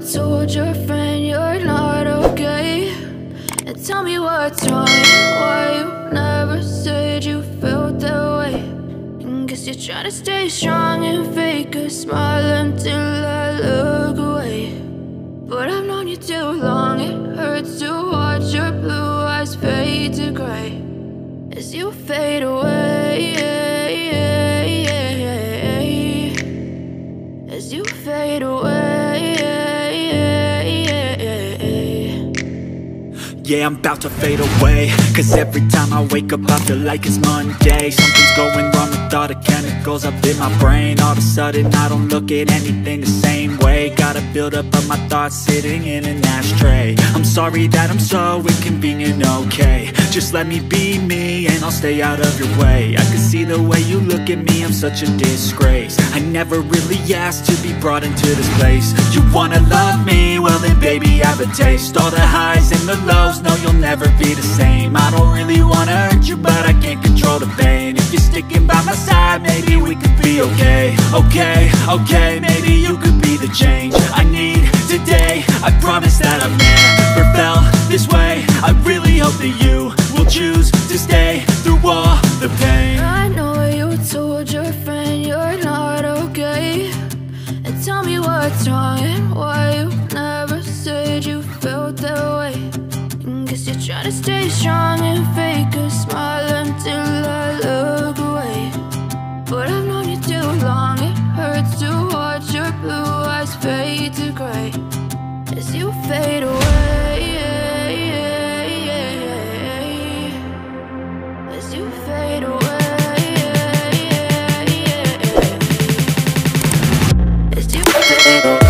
told your friend you're not okay, and tell me what's wrong and why you never said you felt that way. And guess you're trying to stay strong and fake a smile until I look away. But I've known you too long, it hurts to watch your blue eyes fade to gray as you fade away, as you fade away. Yeah, I'm about to fade away, cause every time I wake up I feel like it's Monday. Something's going wrong with all the chemicals up in my brain. All of a sudden I don't look at anything the same way. Gotta build up of my thoughts sitting in an ashtray. I'm sorry that I'm so inconvenient, okay. Just let me be me and I'll stay out of your way. I can see the way you look at me, I'm such a disgrace. I never really asked to be brought into this place. You wanna love me? Well then baby, have a taste. All the highs and the lows, no, you'll never be the same. I don't really wanna hurt you, but I can't control the pain. If you're sticking by my side, maybe we could be okay. Okay, maybe you could be the change I need today. I promise that I've never felt this way. I really hope that you will choose to stay through all the pain. I know you told your friend you're not okay, and tell me what's wrong and why you never said you felt that way. Guess you're trying to stay strong and fake a smile until I look away. But I've known you too long, it hurts to watch your blue eyes fade to gray as you fade away, as you fade away, as you fade away.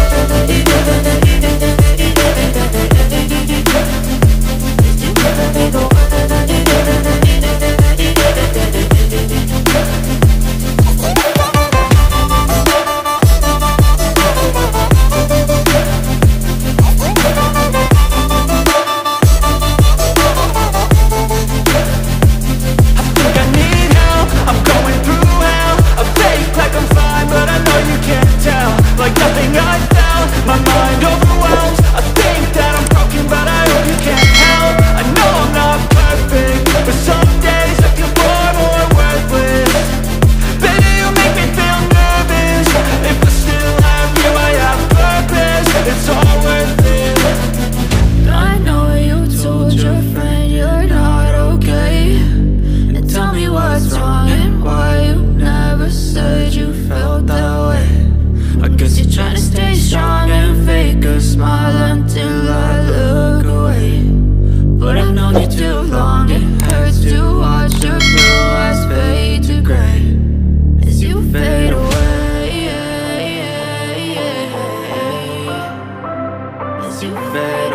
You fade